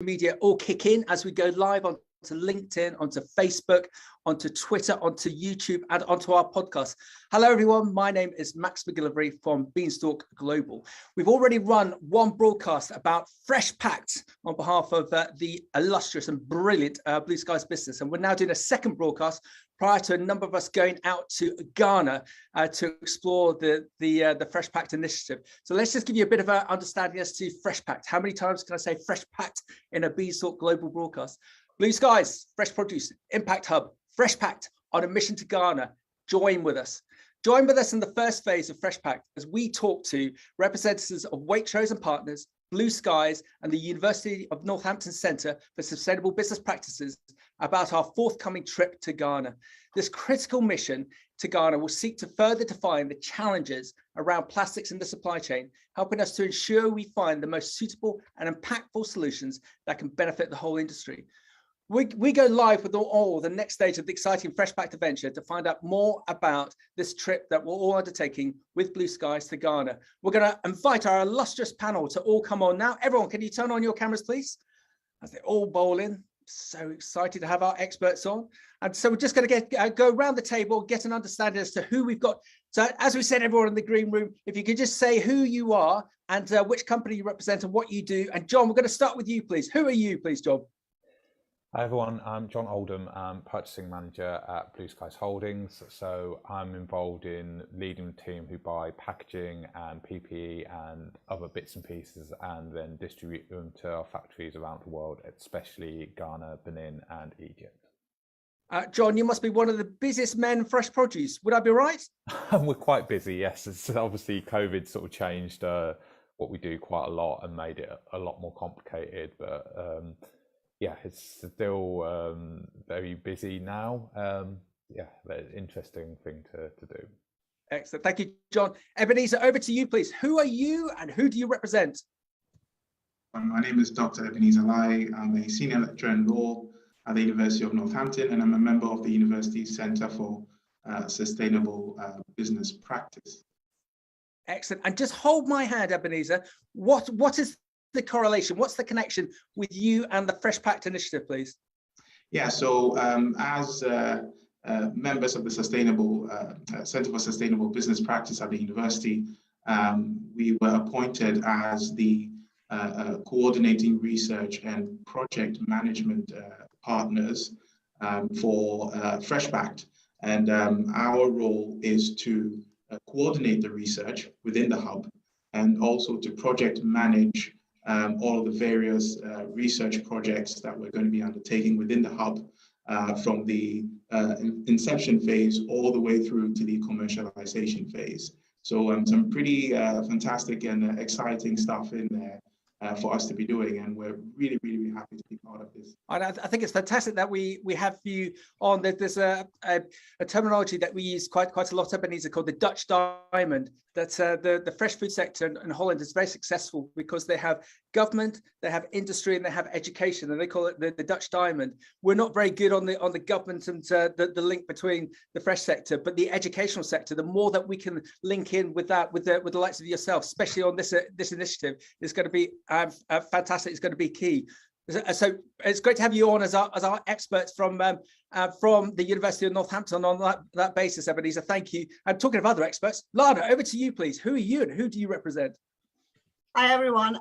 media all kick in as we go live onto LinkedIn, onto Facebook, onto Twitter, onto YouTube, and onto our podcast. Hello, everyone. My name is Max McGillivray from Beanstalk Global. We've already run one broadcast about FRESHPPACT on behalf of the illustrious and brilliant Blue Skies business. And we're now doing a second broadcast prior to a number of us going out to Ghana to explore the FRESHPPACT initiative. So let's just give you a bit of an understanding as to FRESHPPACT. How many times can I say FRESHPPACT in a Beanstalk Global broadcast? Blue Skies, Fresh Produce, Impact Hub, FRESHPPACT on a mission to Ghana. Join with us. Join with us in the first phase of FRESHPPACT as we talk to representatives of Waitrose Partners, Blue Skies, and the University of Northampton Centre for Sustainable Business Practices about our forthcoming trip to Ghana. This critical mission to Ghana will seek to further define the challenges around plastics in the supply chain, helping us to ensure we find the most suitable and impactful solutions that can benefit the whole industry. We go live with all the next stage of the exciting FRESHPPACT adventure to find out more about this trip that we're all undertaking with Blue Skies to Ghana. We're going to invite our illustrious panel to all come on now. Everyone, can you turn on your cameras, please? As they all bowl in. So excited to have our experts on. And so we're just going to go around the table, get an understanding as to who we've got. So as we said, everyone in the green room, if you could just say who you are and which company you represent and what you do. And John, we're going to start with you, please. Who are you, please, John? Hi everyone, I'm John Oldham, I'm Purchasing Manager at Blue Skies Holdings. So I'm involved in leading the team who buy packaging and PPE and other bits and pieces and then distribute them to our factories around the world, especially Ghana, Benin and Egypt. John, you must be one of the busiest men in fresh produce. Would I be right? We're quite busy, yes. It's obviously COVID sort of changed what we do quite a lot and made it a lot more complicated, but yeah, it's still very busy now. Yeah, very interesting thing to do. Excellent. Thank you, John. Ebenezer, over to you, please. Who are you and who do you represent? My name is Dr. Ebenezer. I'm a senior lecturer in law at the University of Northampton, and I'm a member of the university's Centre for Sustainable Business Practice. Excellent. And just hold my hand, Ebenezer. What is the correlation? What's the connection with you and the FRESHPPACT initiative, please? Yeah, so as members of the Sustainable Centre for Sustainable Business Practice at the university, we were appointed as the coordinating research and project management partners for FRESHPPACT. And our role is to coordinate the research within the hub and also to project manage all of the various research projects that we're going to be undertaking within the hub from the inception phase all the way through to the commercialization phase. So some pretty fantastic and exciting stuff in there for us to be doing, and we're really, really, really happy to be part of this. I think it's fantastic that we have you on. There's a terminology that we use quite a lot, Ebenezer, called the Dutch diamond. That the fresh food sector in Holland is very successful because they have government, they have industry, and they have education, and they call it the Dutch diamond. We're not very good on the government and the link between the fresh sector, but the educational sector. The more that we can link in with that, with the likes of yourself, especially on this initiative, is going to be fantastic. It's going to be key. So it's great to have you on as our experts from the University of Northampton on that basis, Ebenezer. Thank you. And talking of other experts, Lana, over to you, please. Who are you and who do you represent? Hi, everyone.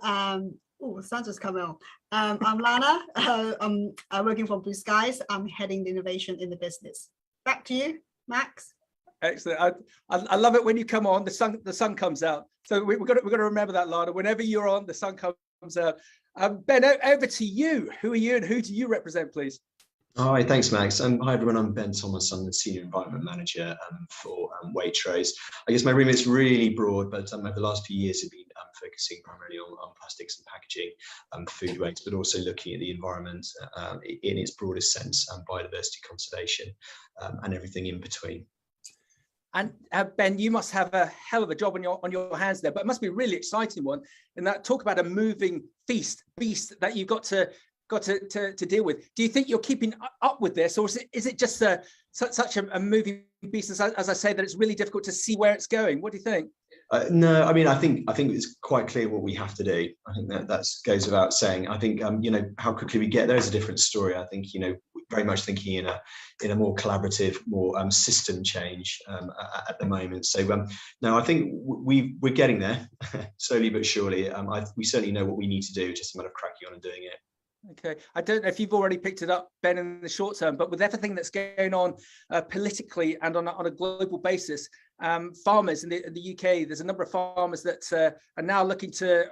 The sun just come out. I'm Lana. I'm working for Blue Skies. I'm heading the innovation in the business. Back to you, Max. Excellent. I love it when you come on. The sun comes out. So we've got to remember that, Lana. Whenever you're on, the sun comes out. Ben, over to you. Who are you and who do you represent, please? Hi, thanks, Max. Hi, everyone. I'm Ben Thomas. I'm the Senior Environment Manager for Waitrose. I guess my remit is really broad, but over the last few years, I've been focusing primarily on plastics and packaging, food waste, but also looking at the environment in its broadest sense, biodiversity conservation, and everything in between. And Ben, you must have a hell of a job on your hands there, but it must be a really exciting one. In that, talk about a moving beast that you've got to deal with. Do you think you're keeping up with this, or is it just such a moving beast, as I say, that it's really difficult to see where it's going? What do you think? No, I mean, I think it's quite clear what we have to do. I think that goes without saying. I think you know, how quickly we get there is a different story. I think, you know, very much thinking in a more collaborative, more system change at the moment. So no, I think we're getting there slowly but surely. We certainly know what we need to do, just a matter of cracking on and doing it. Okay, I don't know if you've already picked it up, Ben, in the short term, but with everything that's going on politically and on a global basis, farmers in the UK, there's a number of farmers that are now looking to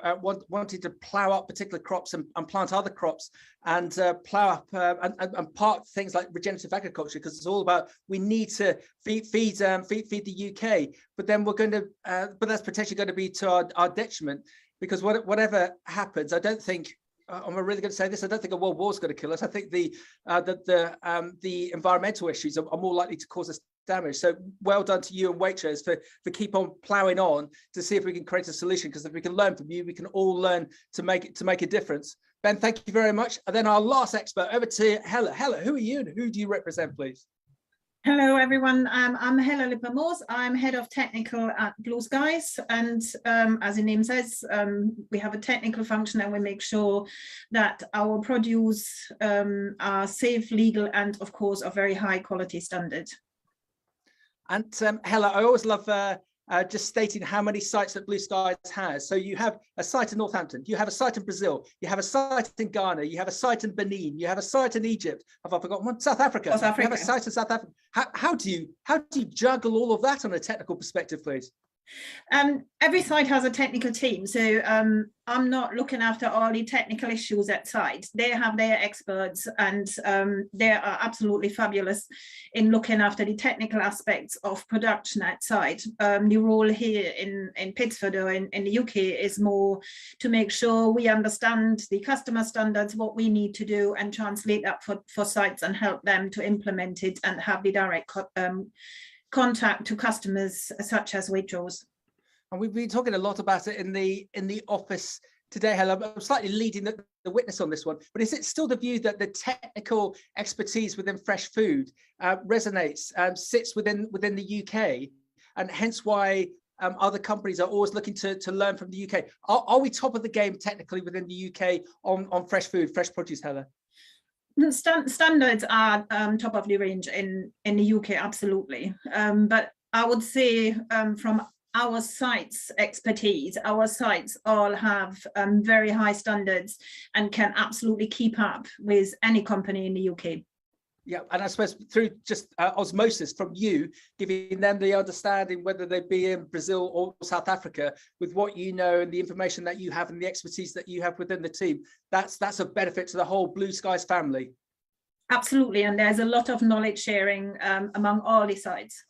wanting to plough up particular crops and plant other crops and plough up and part things like regenerative agriculture, because it's all about, we need to feed the UK, but then we're going to but that's potentially going to be to our detriment, because whatever happens, I don't think. I'm really going to say this. I don't think a world war is going to kill us. I think the environmental issues are more likely to cause us damage. So well done to you and Waitrose for keep on ploughing on to see if we can create a solution. Because if we can learn from you, we can all learn to make a difference. Ben, thank you very much. And then our last expert, over to Hella. Hella, who are you and who do you represent, please? Hello, everyone. I'm Hella Lipper-Morse. I'm head of technical at Blue Skies. And as the name says, we have a technical function and we make sure that our produce are safe, legal, and of course, of very high quality standard. And Hella, I always love just stating how many sites that Blue Skies has. So you have a site in Northampton, you have a site in Brazil, you have a site in Ghana, you have a site in Benin, you have a site in Egypt. Have I forgotten one? South Africa. You have a site in South Africa. How do you juggle all of that on a technical perspective, please? Every site has a technical team, so I'm not looking after all the technical issues at site. They have their experts, and they are absolutely fabulous in looking after the technical aspects of production at site. The role here in Pittsford or in the UK is more to make sure we understand the customer standards, what we need to do, and translate that for sites and help them to implement it and have the direct contact to customers such as Waitrose. And we've been talking a lot about it in the office today, Helen. I'm slightly leading the witness on this one, but is it still the view that the technical expertise within fresh food resonates, sits within the UK, and hence why other companies are always looking to learn from the UK? Are we top of the game technically within the UK on fresh food, fresh produce, Helen? Standards are top of the range in the UK, absolutely. But I would say from our sites' expertise, our sites all have very high standards and can absolutely keep up with any company in the UK. Yeah, and I suppose through just osmosis from you, giving them the understanding, whether they be in Brazil or South Africa, with what you know and the information that you have and the expertise that you have within the team, that's a benefit to the whole Blue Skies family. Absolutely, and there's a lot of knowledge sharing among all the sites.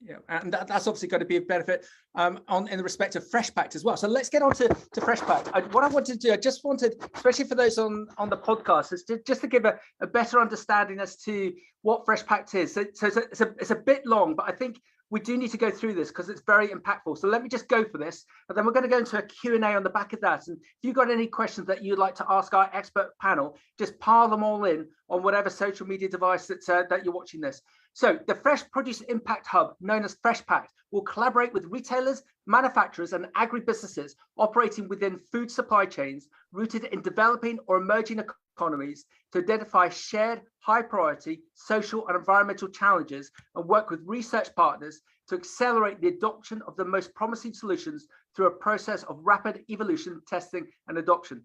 Yeah, and that's obviously going to be a benefit in the respect of FRESHPPACT as well. So let's get on to FRESHPPACT. What I wanted to do, I just wanted, especially for those on the podcast, is just to give a better understanding as to what FRESHPPACT is. So it's a bit long, but I think we do need to go through this because it's very impactful. So let me just go for this, and then we're going to go into a Q&A on the back of that. And if you've got any questions that you'd like to ask our expert panel, just pile them all in on whatever social media device that you're watching this. So the Fresh Produce Impact Hub, known as FRESHPPACT, will collaborate with retailers, manufacturers and agribusinesses operating within food supply chains rooted in developing or emerging economies to identify shared high priority social and environmental challenges and work with research partners to accelerate the adoption of the most promising solutions through a process of rapid evolution, testing and adoption.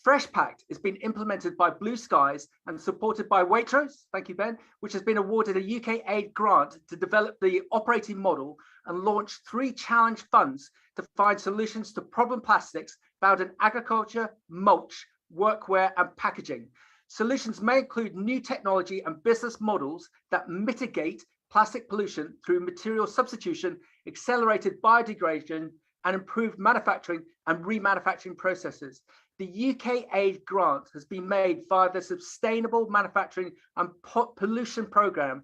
FRESHPPACT is being implemented by Blue Skies and supported by Waitrose, thank you, Ben, which has been awarded a UK aid grant to develop the operating model and launch 3 challenge funds to find solutions to problem plastics found in agriculture, mulch, workwear and packaging. Solutions may include new technology and business models that mitigate plastic pollution through material substitution, accelerated biodegradation, and improved manufacturing and remanufacturing processes. The UK aid grant has been made via the Sustainable Manufacturing and Pollution Programme.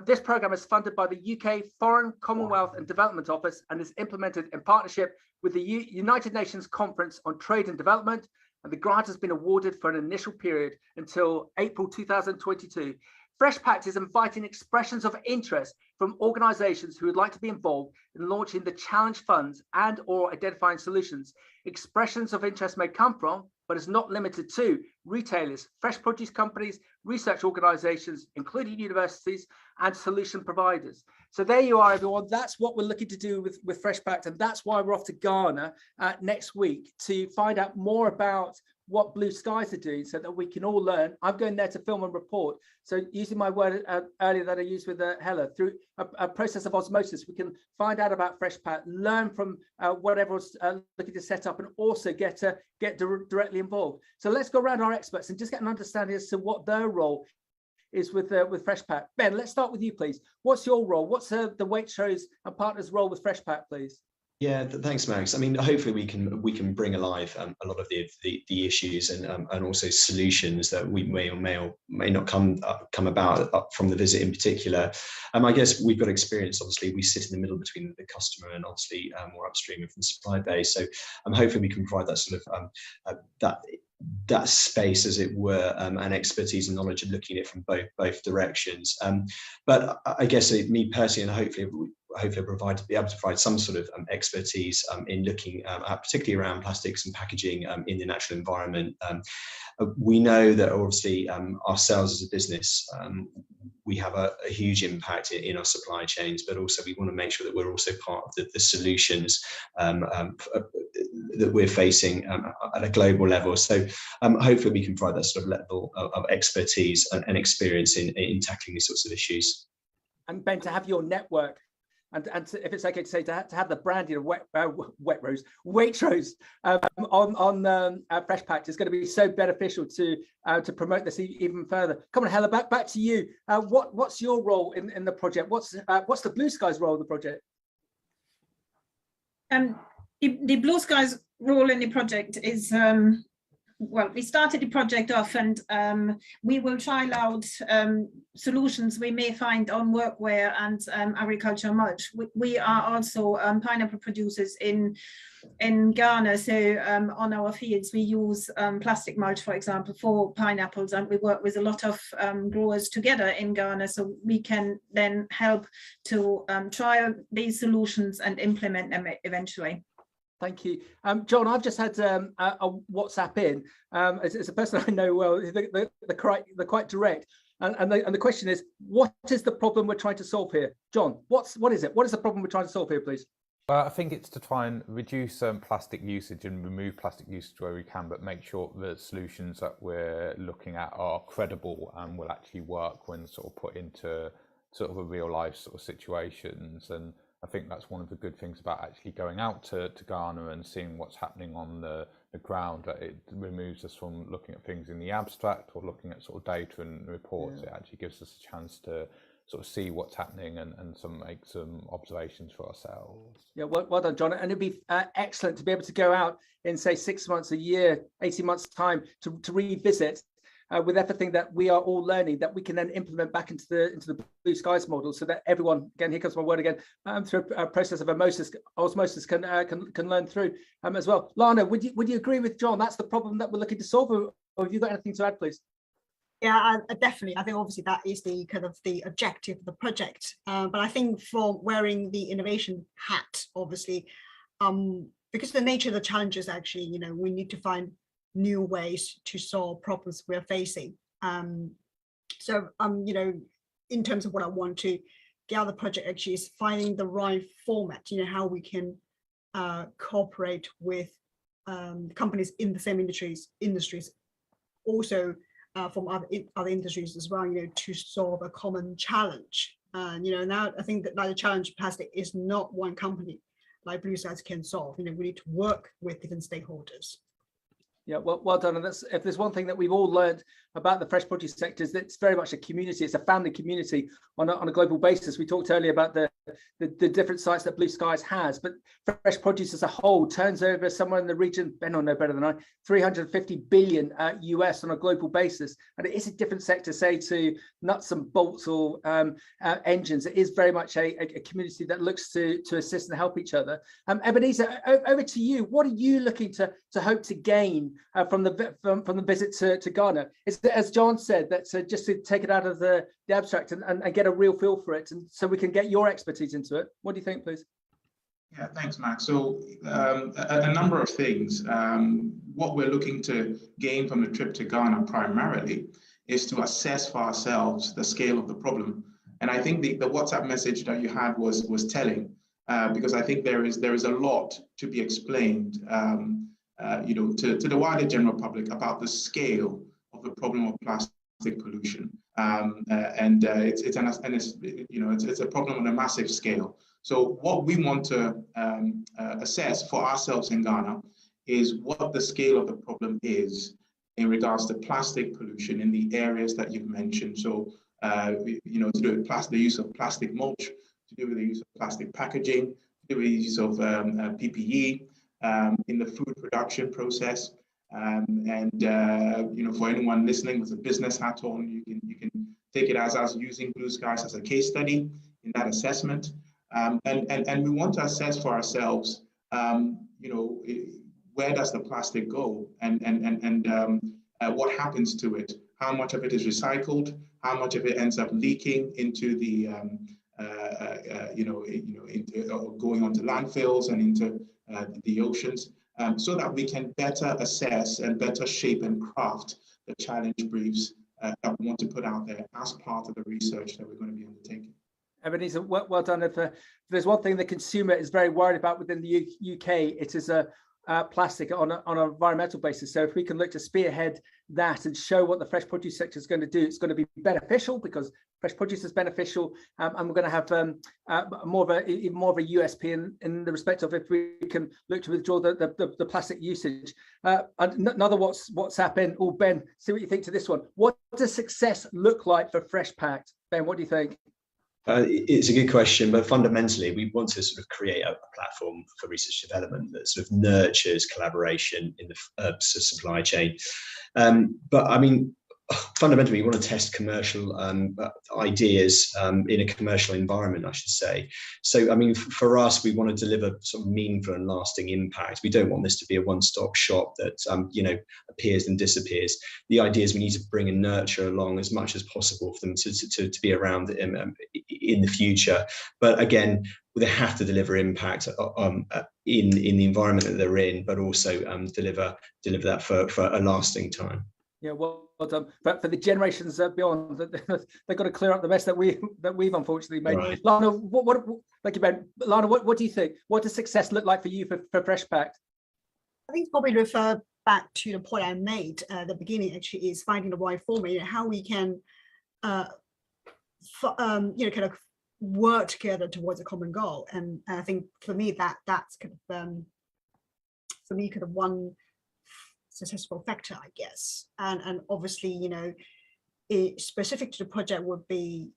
This programme is funded by the UK Foreign, Commonwealth and Development Office and is implemented in partnership with the United Nations Conference on Trade and Development, and the grant has been awarded for an initial period until April 2022. FRESHPPACT is inviting expressions of interest from organisations who would like to be involved in launching the challenge funds and or identifying solutions. Expressions of interest may come from, but is not limited to, retailers, fresh produce companies, research organisations, including universities, and solution providers. So there you are, everyone. That's what we're looking to do with FRESHPPACT, and that's why we're off to Ghana next week to find out more about what Blue Skies are doing so that we can all learn. I'm going there to film and report. So using my word earlier that I used with Hella, through a process of osmosis, we can find out about FRESHPPACT, learn from what everyone's looking to set up, and also get directly involved. So let's go around our experts and just get an understanding as to what their role is with FRESHPPACT. Ben, let's start with you, please. What's your role? What's the Waitrose and Partners role with FRESHPPACT, please? Yeah, thanks, Max. I mean, hopefully we can bring alive a lot of the issues and also solutions that we may or may not come about from the visit in particular. I guess we've got experience. Obviously, we sit in the middle between the customer and obviously more upstream from the supply base. So hopefully we can provide that sort of that space, as it were, and expertise and knowledge of looking at it from both directions. But I guess me personally, and hopefully be able to provide some sort of expertise in looking at particularly around plastics and packaging in the natural environment. We know that obviously ourselves as a business, we have a huge impact in our supply chains, but also we want to make sure that we're also part of the solutions that we're facing at a global level. So hopefully we can provide that sort of level of expertise and experience in tackling these sorts of issues. And Ben, to have your network, and if it's okay to say, to have the branding of Waitrose on FRESHPPACT is going to be so beneficial to promote this even further. Come on, Hella, back to you. What's your role in the project? What's the Blue Skies role in the project? The Blue Skies role in the project is, well, we started the project off, and we will trial out solutions we may find on workwear and agricultural mulch. We are also pineapple producers in Ghana, so on our fields we use plastic mulch, for example, for pineapples, and we work with a lot of growers together in Ghana, so we can then help to trial these solutions and implement them eventually. Thank you. John, I've just had a WhatsApp in. It's a person I know well. They're quite direct. And the question is, what is the problem we're trying to solve here? John, what is it? What is the problem we're trying to solve here, please? I think it's to try and reduce plastic usage and remove plastic usage where we can, but make sure the solutions that we're looking at are credible and will actually work when sort of put into sort of a real life sort of situations. And I think that's one of the good things about actually going out to Ghana and seeing what's happening on the ground. That it removes us from looking at things in the abstract or looking at sort of data and reports. Yeah. It actually gives us a chance to sort of see what's happening and make some observations for ourselves. Yeah, well done, John. And it'd be excellent to be able to go out in, say, 6 months, a year, 18 months time to revisit with everything that we are all learning, that we can then implement back into the Blue Skies model, so that everyone, again, here comes my word again, through a process of osmosis can learn through as well. Lana, would you agree with John? That's the problem that we're looking to solve, or have you got anything to add, please? Yeah, definitely. I think obviously that is the kind of the objective of the project. But I think for wearing the innovation hat, obviously, because the nature of the challenges, actually, you know, we need to find new ways to solve problems we're facing. So you know, in terms of what I want to get out of the project, actually, is finding the right format, you know, how we can cooperate with companies in the same industries, also from other industries as well, you know, to solve a common challenge. You know, now I think that the challenge of plastic is not one company like Blue Skies can solve. You know, we need to work with different stakeholders. Yeah, well done. And that's, if there's one thing that we've all learned about the fresh produce sector, is that it's very much a community. It's a family community on a global basis. We talked earlier about the different sites that Blue Skies has, but fresh produce as a whole turns over somewhere in the region, Ben will know better than I, 350 billion US on a global basis. And it is a different sector, say, to nuts and bolts or engines. It is very much a community that looks to assist and help each other. Ebenezer, over to you. What are you looking to hope to gain from the visit to Ghana? Is that, as John said, that's just to take it out of the the abstract and get a real feel for it, and so we can get your expertise into it. What do you think, please? Yeah, thanks, Max. So a number of things. What we're looking to gain from the trip to Ghana primarily is to assess for ourselves the scale of the problem. And I think the WhatsApp message that you had was telling, because I think there is a lot to be explained, to the wider general public about the scale of the problem of plastic pollution. It's a problem on a massive scale. So what we want to assess for ourselves in Ghana is what the scale of the problem is in regards to plastic pollution in the areas that you've mentioned. So, to do with the use of plastic mulch, to do with the use of plastic packaging, to do with the use of PPE in the food production process. For anyone listening with a business hat on, you can take it as using Blue Skies as a case study in that assessment. And we want to assess for ourselves, where does the plastic go, and what happens to it? How much of it is recycled? How much of it ends up leaking into the, going onto landfills and into the oceans, so that we can better assess and better shape and craft the challenge briefs that we want to put out there as part of the research that we're going to be undertaking. Ebenezer, well done. If there's one thing the consumer is very worried about within the UK, it is plastic on an environmental basis. So if we can look to spearhead that and show what the fresh produce sector is going to do, it's going to be beneficial, because fresh produce is beneficial, and we're going to have even more of a USP in the respect of if we can look to withdraw the plastic usage. Another WhatsApp in. Oh, Ben, see what you think to this one. What does success look like for FRESHPPACT? Ben, what do you think? It's a good question, but fundamentally, we want to sort of create a platform for research development that sort of nurtures collaboration in the supply chain. But I mean, fundamentally, we want to test commercial ideas in a commercial environment, I should say. So, I mean, for us, we want to deliver sort of meaningful and lasting impact. We don't want this to be a one-stop shop that, appears and disappears. The idea is we need to bring and nurture along as much as possible for them to be around in the future. But again, they have to deliver impact in the environment that they're in, but also deliver that for a lasting time. Yeah, well done. But for the generations beyond, they've got to clear up the mess that we've unfortunately made. Right. Lana, thank you, Ben. Lana, what do you think? What does success look like for you for FRESHPPACT? I think probably refer back to the point I made at the beginning. Actually, is finding the right format, how we can, kind of work together towards a common goal. And I think for me that's kind of one successful factor, I guess. And obviously, specific to the project would be,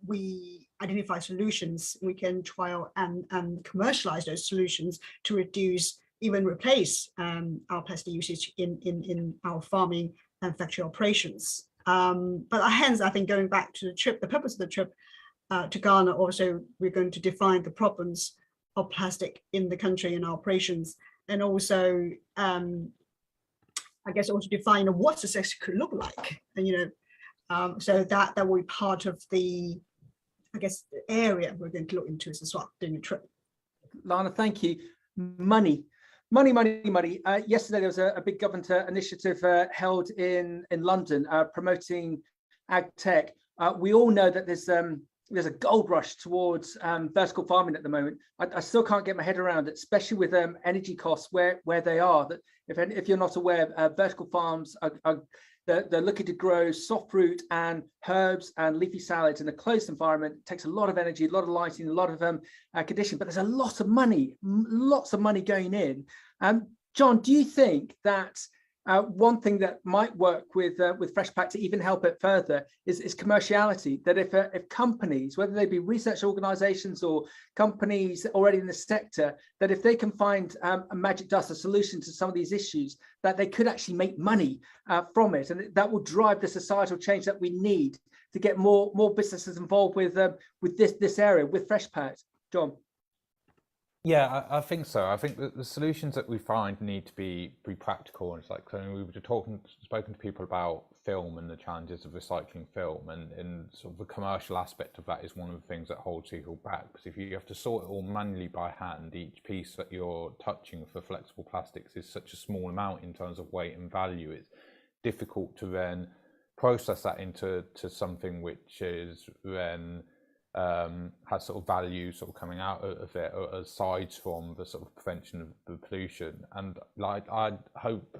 we identify solutions, we can trial and commercialize those solutions to reduce, even replace our plastic usage in our farming and factory operations. But hence, I think going back to the trip, the purpose of the trip to Ghana, also we're going to define the problems of plastic in the country and our operations, and also, I guess, also define what success could look like, and so that will be part of the, I guess, the area we're going to look into as well during the trip. Lana, thank you. Money. Yesterday there was a big government initiative held in London promoting ag tech. We all know that there's a gold rush towards vertical farming at the moment. I still can't get my head around it, especially with energy costs where they are. That if you're not aware, vertical farms they're looking to grow soft fruit and herbs and leafy salads in a closed environment. It takes a lot of energy, a lot of lighting, a lot of conditioning, but there's a lot of money, lots of money going in. John, do you think that one thing that might work with FRESHPPACT to even help it further is commerciality? That if companies, whether they be research organizations or companies already in the sector, that if they can find a magic dust, a solution to some of these issues, that they could actually make money from it, and that will drive the societal change that we need to get more businesses involved with this area, with FRESHPPACT. John. Yeah, I think so. I think that the solutions that we find need to be practical. And it's like, we were spoken to people about film and the challenges of recycling film, and sort of the commercial aspect of that is one of the things that holds people back. Because if you have to sort it all manually by hand, each piece that you're touching for flexible plastics is such a small amount in terms of weight and value. It's difficult to then process that into something which is then has sort of value sort of coming out of it, aside from the sort of prevention of the pollution. And like, I hope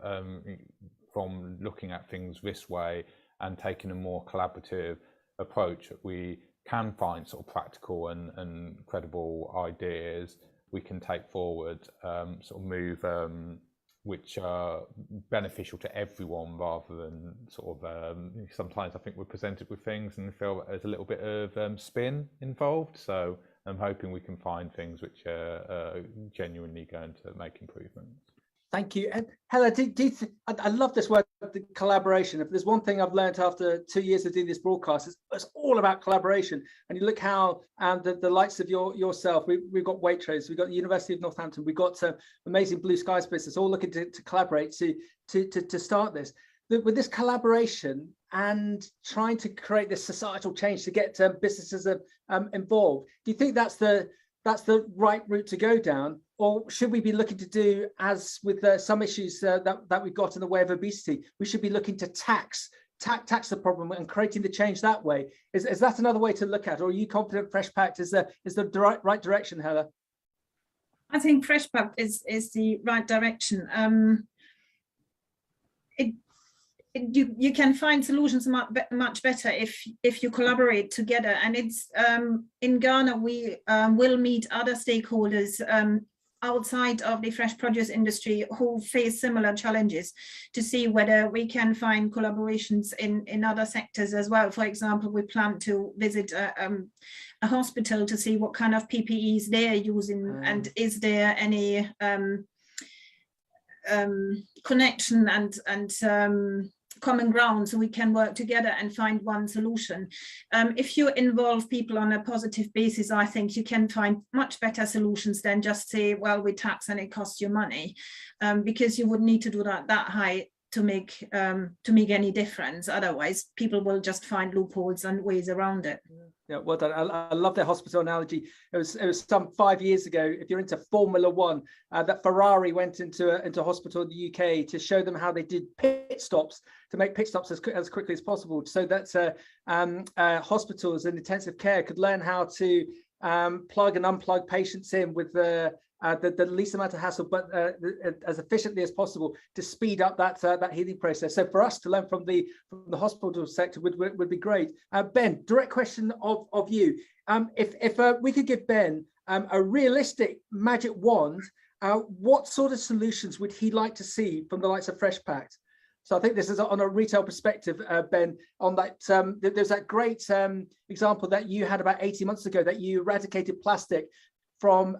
from looking at things this way and taking a more collaborative approach, that we can find sort of practical and credible ideas we can take forward, sort of move which are beneficial to everyone, rather than sort of sometimes I think we're presented with things and feel that there's a little bit of spin involved. So I'm hoping we can find things which are genuinely going to make improvements. Thank you. And Hella, I love this word, the collaboration. If there's one thing I've learned after 2 years of doing this broadcast, it's all about collaboration. And you look how the likes of yourself, we've got Waitrose, we've got the University of Northampton, we've got amazing Blue Skies business, all looking to collaborate to start this. With this collaboration and trying to create this societal change to get businesses involved, do you think that's the right route to go down? Or should we be looking to do, as with some issues that we've got in the way of obesity, we should be looking to tax the problem and creating the change that way? Is that another way to look at it? Or are you confident FRESHPPACT is the right direction, Hella? I think FRESHPPACT is the right direction. You can find solutions much better if you collaborate together. And it's in Ghana, we will meet other stakeholders outside of the fresh produce industry who face similar challenges, to see whether we can find collaborations in other sectors as well. For example, we plan to visit a hospital to see what kind of PPEs they're using, and is there any connection and common ground, so we can work together and find one solution. If you involve people on a positive basis, I think you can find much better solutions than just say, well, we tax and it costs you money, because you would need to do that high to make any difference. Otherwise, people will just find loopholes and ways around it. Yeah, well done. I love the hospital analogy. It was some 5 years ago. If you're into Formula One, that Ferrari went into hospital in the UK to show them how they did pit stops, to make pit stops as quickly as possible, so that hospitals and intensive care could learn how to plug and unplug patients in with the least amount of hassle, but as efficiently as possible, to speed up that healing process. So for us to learn from the hospital sector would be great. Ben, direct question of you. If we could give Ben a realistic magic wand, what sort of solutions would he like to see from the likes of FRESHPPACT? So I think this is on a retail perspective, Ben, on that. There's that great example that you had about 18 months ago, that you eradicated plastic from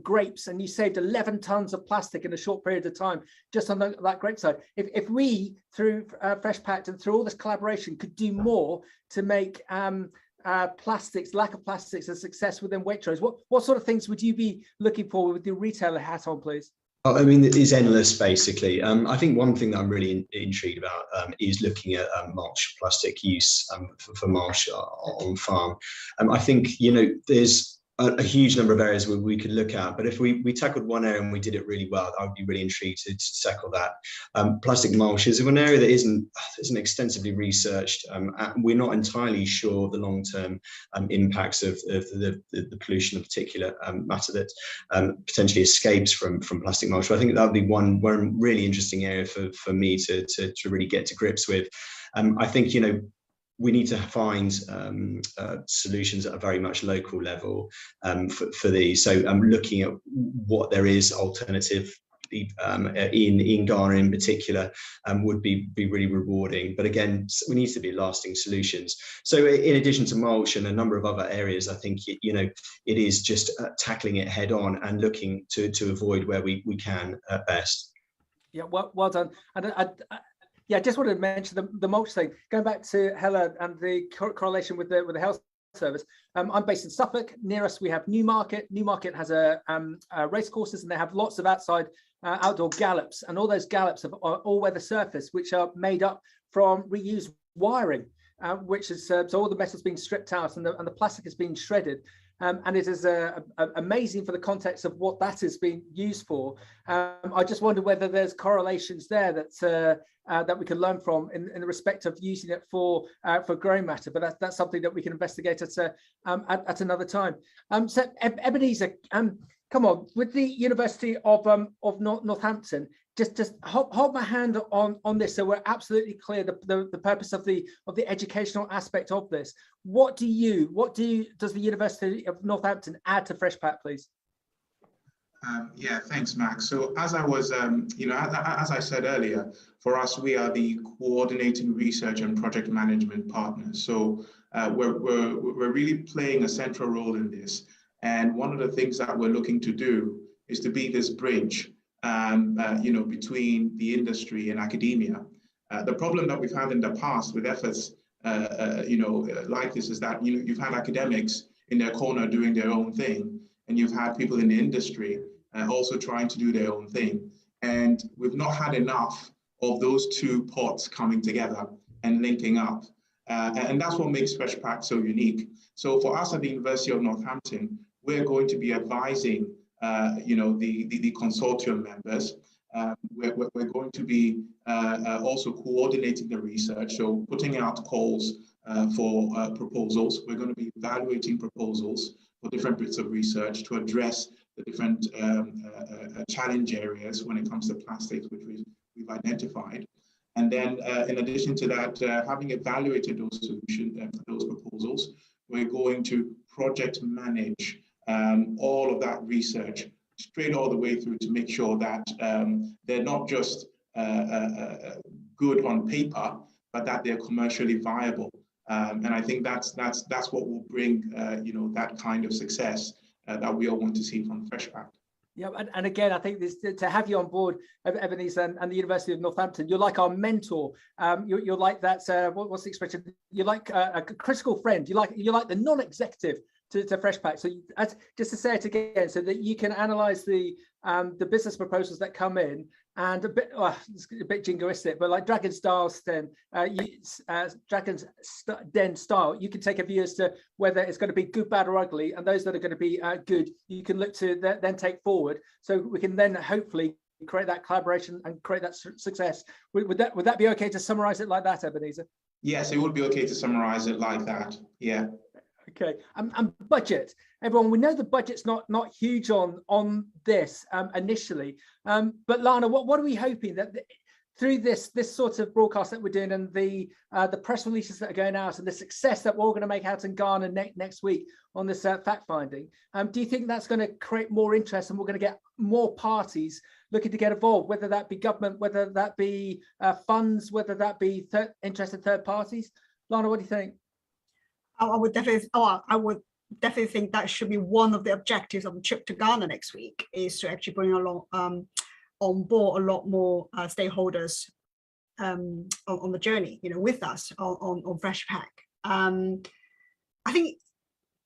grapes, and you saved 11 tons of plastic in a short period of time, just on that grape side. If we, through FRESHPPACT and through all this collaboration, could do more to make lack of plastics a success within Waitrose, what sort of things would you be looking for with your retailer hat on, please? I mean, it is endless, basically. I think one thing that I'm really intrigued about is looking at mulch plastic use for mulch on farm. I think, there's a huge number of areas where we could look at, but if we tackled one area and we did it really well, I would be really intrigued to tackle that. Plastic mulch is one area that isn't extensively researched. We're not entirely sure the long-term impacts of the pollution of particular matter that potentially escapes from plastic mulch. So I think that would be one really interesting area for me to really get to grips with. I think, we need to find solutions at a very much local level for these. So I'm looking at what there is alternative in Ghana in particular would be really rewarding. But again, we need to be lasting solutions. So in addition to mulch and a number of other areas, I think, it is just tackling it head on and looking to avoid where we can at best. Yeah, well done. And I just wanted to mention the mulch thing. Going back to Hella and the correlation with the health service. I'm based in Suffolk. Near us, we have Newmarket. Newmarket has a race courses, and they have lots of outdoor gallops, and all those gallops have all-weather surface, which are made up from reused wiring, which is so all the metal's being stripped out, and the plastic is being shredded. And it is amazing for the context of what that is being used for. I just wonder whether there's correlations there that we can learn from in the respect of using it for growing matter. But that's something that we can investigate at another time. So Ebenezer, come on, with the University of Northampton, just hold my hand on this, so we're absolutely clear the purpose of the educational aspect of this. What does the University of Northampton add to FRESHPPACT, please? Yeah, thanks, Max. So as I was, as I said earlier, for us, we are the coordinating research and project management partners. So we're really playing a central role in this. And one of the things that we're looking to do is to be this bridge, between the industry and academia. The problem that we've had in the past with efforts, like this, is that you've had academics in their corner doing their own thing, and you've had people in the industry also trying to do their own thing. And we've not had enough of those two pots coming together and linking up. And that's what makes FRESHPPACT so unique. So for us at the University of Northampton, we're going to be advising the consortium members. We're going to be also coordinating the research, so putting out calls for proposals. We're going to be evaluating proposals for different bits of research to address the different challenge areas when it comes to plastics, which we've identified. And then in addition to that, having evaluated those solutions, those proposals, we're going to project manage all of that research straight all the way through to make sure that they're not just good on paper, but that they're commercially viable. And I think that's what will bring that kind of success that we all want to see from FRESHPPACT. Yeah, and again, I think this, to have you on board, Ebenezer, and the University of Northampton, you're like our mentor. You're like that. What's the expression? You're like a critical friend. You're like the non-executive to FRESHPPACT. So just to say it again, so that you can analyse the business proposals that come in, and it's a bit jingoistic, but like Dragon's Den style, you can take a view as to whether it's going to be good, bad, or ugly, and those that are going to be good, you can look to then take forward. So we can then hopefully create that collaboration and create that success. Would that be okay to summarise it like that, Ebenezer? Yes, it would be okay to summarise it like that. Yeah. Okay, and budget. Everyone, we know the budget's not huge on this initially, but Lana, what are we hoping that through this sort of broadcast that we're doing, and the press releases that are going out, and the success that we're all going to make out in Ghana next week on this fact finding, do you think that's going to create more interest, and we're going to get more parties looking to get involved, whether that be government, whether that be funds, whether that be interested third parties? Lana, what do you think? I would definitely think that should be one of the objectives of the trip to Ghana next week, is to actually bring along on board a lot more stakeholders on the journey, with us on FRESHPPACT. I think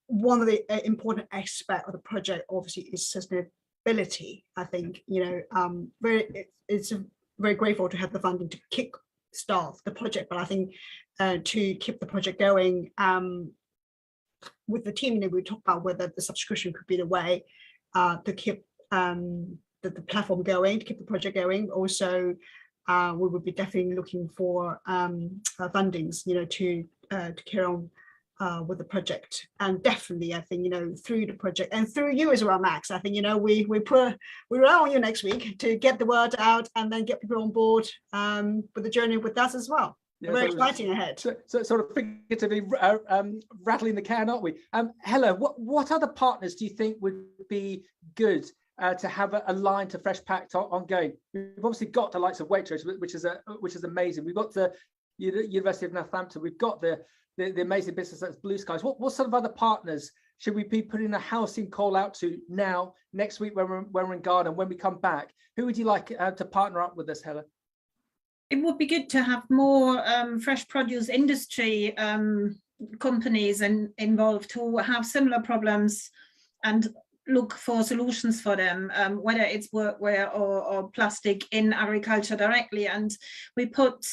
one of the important aspects of the project obviously is sustainability. I think it's very grateful to have the funding to kick-start the project, but I think to keep the project going with the team, we talked about whether the subscription could be the way to keep the platform going, to keep the project going. Also, we would be definitely looking for fundings, to carry on with the project. And definitely, I think, through the project and through you as well, Max, I think, we rely on you next week to get the word out and then get people on board with the journey with us as well. Yeah, very exciting ahead. So sort of figuratively rattling the can, aren't we? Hella, what other partners do you think would be good to have a line to FRESHPPACT ongoing? We've obviously got the likes of Waitrose, which is amazing. We've got the University of Northampton. We've got the amazing business that's Blue Skies. What sort of other partners should we be putting a housing call out to now, next week when we're in Ghana, when we come back? Who would you like to partner up with us, Hella? It would be good to have more fresh produce industry companies involved who have similar problems and look for solutions for them, whether it's workwear or plastic in agriculture directly. And we put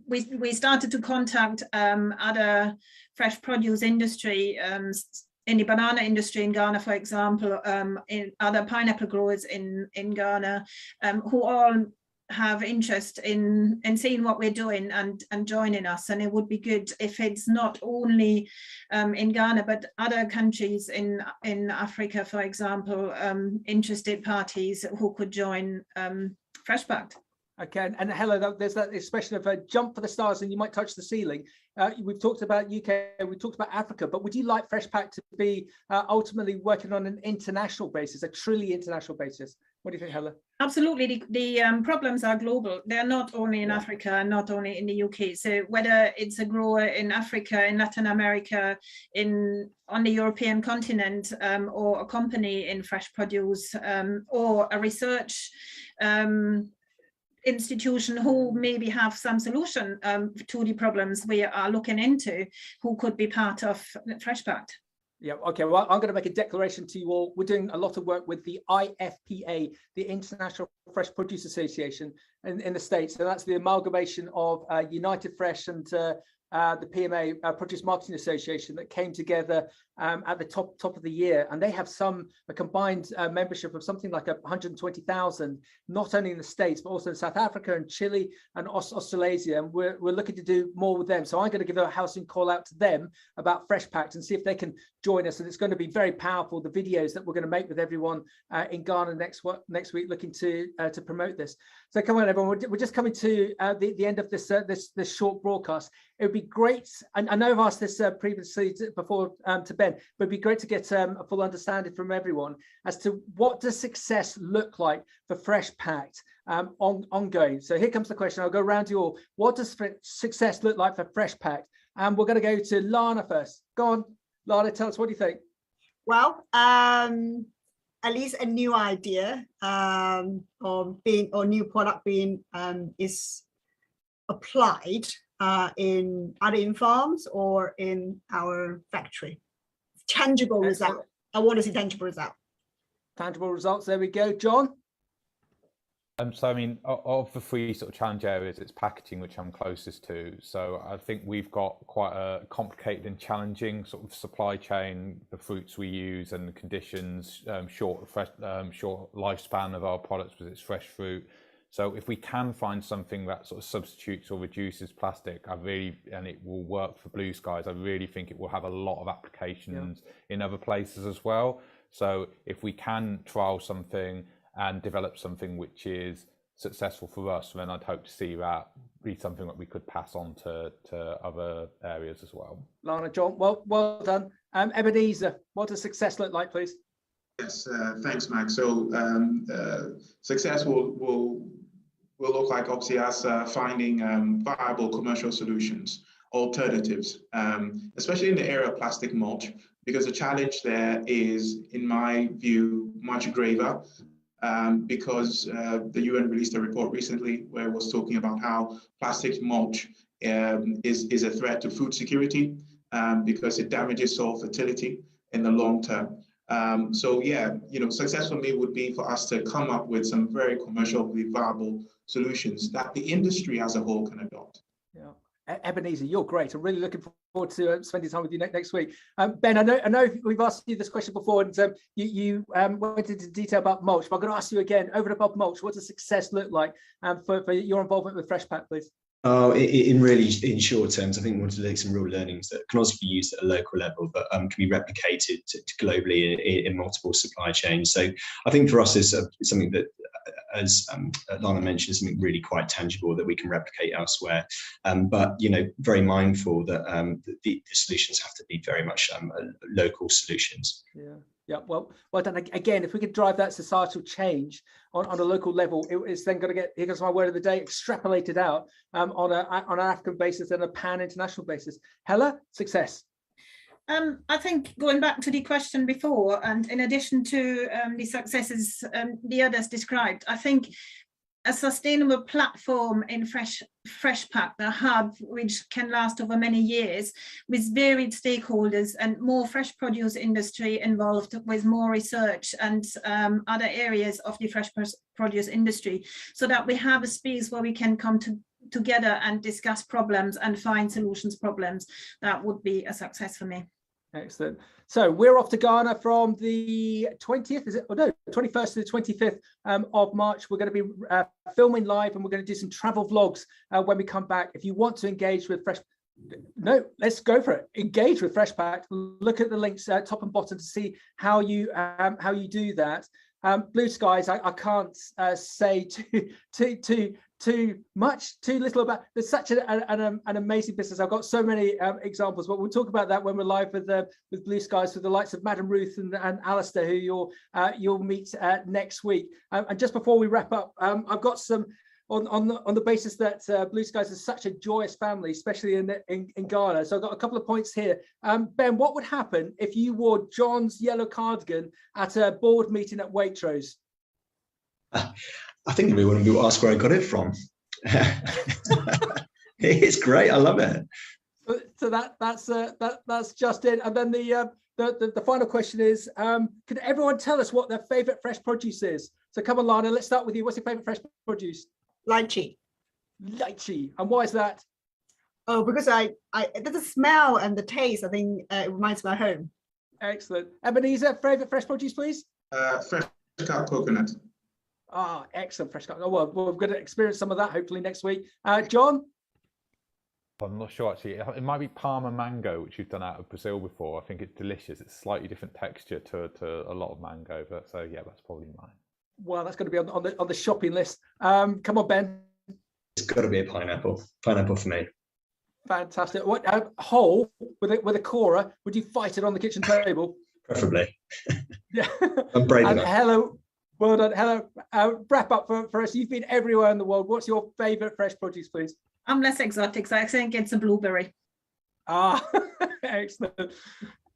we started to contact other fresh produce industry, in the banana industry in Ghana, for example, in other pineapple growers in Ghana, who all have interest in seeing what we're doing and joining us. And it would be good if it's not only in Ghana, but other countries in Africa, for example, interested parties who could join FRESHPPACT. Okay, and hello, there's that expression of a jump for the stars and you might touch the ceiling. We've talked about UK, we've talked about Africa, but would you like FRESHPPACT to be ultimately working on an international basis, a truly international basis? What do you think, Helen? Absolutely, the problems are global. They're not only in Africa and not only in the UK. So whether it's a grower in Africa, in Latin America, on the European continent, or a company in fresh produce, or a research institution who maybe have some solution to the problems we are looking into, who could be part of FRESHPPACT. Yeah, okay, well, I'm going to make a declaration to you all. We're doing a lot of work with the IFPA, the International Fresh Produce Association in the States. So that's the amalgamation of United Fresh and the PMA, Produce Marketing Association, that came together at the top of the year, and they have a combined membership of something like 120,000, not only in the States but also in South Africa and Chile and Australasia, and we're looking to do more with them. So I'm going to give a housing call out to them about FRESHPPACT and see if they can join us, and it's going to be very powerful, the videos that we're going to make with everyone in Ghana next week, looking to promote this. So come on, everyone, we're just coming to the end of this short broadcast. It would be great, and I know I've asked this previously before to Ben, but it'd be great to get a full understanding from everyone as to what does success look like for FRESHPPACT ongoing. So here comes the question. I'll go around you all. What does success look like for FRESHPPACT? And we're going to go to Lana first. Go on, Lana, tell us, what do you think? Well, at least a new idea or new product being is applied in either in farms or in our factory. Tangible result. I want to see tangible result. Tangible results. There we go, John. So I mean, of the three sort of challenge areas, it's packaging which I'm closest to. So I think we've got quite a complicated and challenging sort of supply chain. The fruits we use and the conditions, short lifespan of our products because it's fresh fruit. So if we can find something that sort of substitutes or reduces plastic, and it will work for Blue Skies, I really think it will have a lot of applications in other places as well. So if we can trial something and develop something which is successful for us, then I'd hope to see that be something that we could pass on to other areas as well. Lana, John, well done. Ebenezer, what does success look like, please? Yes, thanks, Max. So success will look like, obviously, us finding viable commercial solutions, alternatives, especially in the area of plastic mulch, because the challenge there is, in my view, much graver. Because the UN released a report recently where it was talking about how plastic mulch is a threat to food security because it damages soil fertility in the long term. So yeah, success for me would be for us to come up with some very commercially viable solutions that the industry as a whole can adopt. Yeah, Ebenezer, you're great. I'm really looking forward to spending time with you next week. Ben, I know we've asked you this question before, and you went into detail about mulch, but I'm going to ask you again, over and above mulch, what does success look like for your involvement with FRESHPPACT, please? Oh, in short terms, I think we want to take some real learnings that can also be used at a local level, but can be replicated globally in multiple supply chains. So I think for us, it's something that, as Lana mentioned, something really quite tangible that we can replicate elsewhere. But very mindful that the solutions have to be very much local solutions. Yeah. Well done. Again, if we could drive that societal change on a local level, it's then going to get, here goes my word of the day, extrapolated out on an African basis and a pan-international basis. Hella, success. I think going back to the question before, and in addition to the successes the others described, I think a sustainable platform in FRESHPPACT, a hub which can last over many years, with varied stakeholders and more fresh produce industry involved, with more research and other areas of the fresh produce industry, so that we have a space where we can come together and discuss problems and find solutions problems. That would be a success for me. Excellent. So we're off to Ghana from the 20th, is it? Oh no, 21st to the 25th of March. We're going to be filming live, and we're going to do some travel vlogs when we come back. If you want to engage with let's go for it. Engage with FRESHPPACT. Look at the links top and bottom to see how you do that. Blue skies, I can't say too much, too little about. There's such an amazing business. I've got so many examples, but we'll talk about that when we're live with Blue Skies, with the likes of Madam Ruth and Alistair, who you'll meet next week. And just before we wrap up, I've got some on the basis that Blue Skies is such a joyous family, especially in Ghana. So I've got a couple of points here. Ben, what would happen if you wore John's yellow cardigan at a board meeting at Waitrose? I think everyone will ask where I got it from. It's great. I love it. So that's just it. And then the final question is, can everyone tell us what their favorite fresh produce is? So come on, Lana, let's start with you. What's your favorite fresh produce? Lychee. Lychee. And why is that? Oh, because the smell and the taste, I think it reminds me of home. Excellent. Ebenezer, favorite fresh produce, please? Fresh cut coconut. Ah, excellent. Fresh cut. Oh, well, we're going to experience some of that hopefully next week. John? I'm not sure actually. It might be Parma mango, which you've done out of Brazil before. I think it's delicious. It's slightly different texture to a lot of mango, but so yeah, that's probably mine. Well, that's going to be on the shopping list. Come on, Ben. It's got to be a pineapple. Pineapple for me. Fantastic. What whole with a corer? Would you fight it on the kitchen table? Preferably. Yeah. I'm brave enough. Hello. Well done. Hello. Wrap up for us. You've been everywhere in the world. What's your favourite fresh produce, please? I'm less exotic, so I think it's a blueberry. Ah, excellent.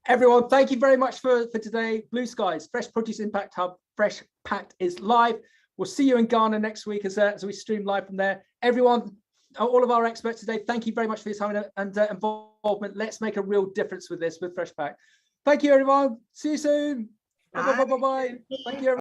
Everyone, thank you very much for today. Blue Skies, Fresh Produce Impact Hub, FRESHPPACT is live. We'll see you in Ghana next week as we stream live from there. Everyone, all of our experts today, thank you very much for your time and involvement. Let's make a real difference with this, with FRESHPPACT. Thank you, everyone. See you soon. Bye. Bye. Thank you, everyone.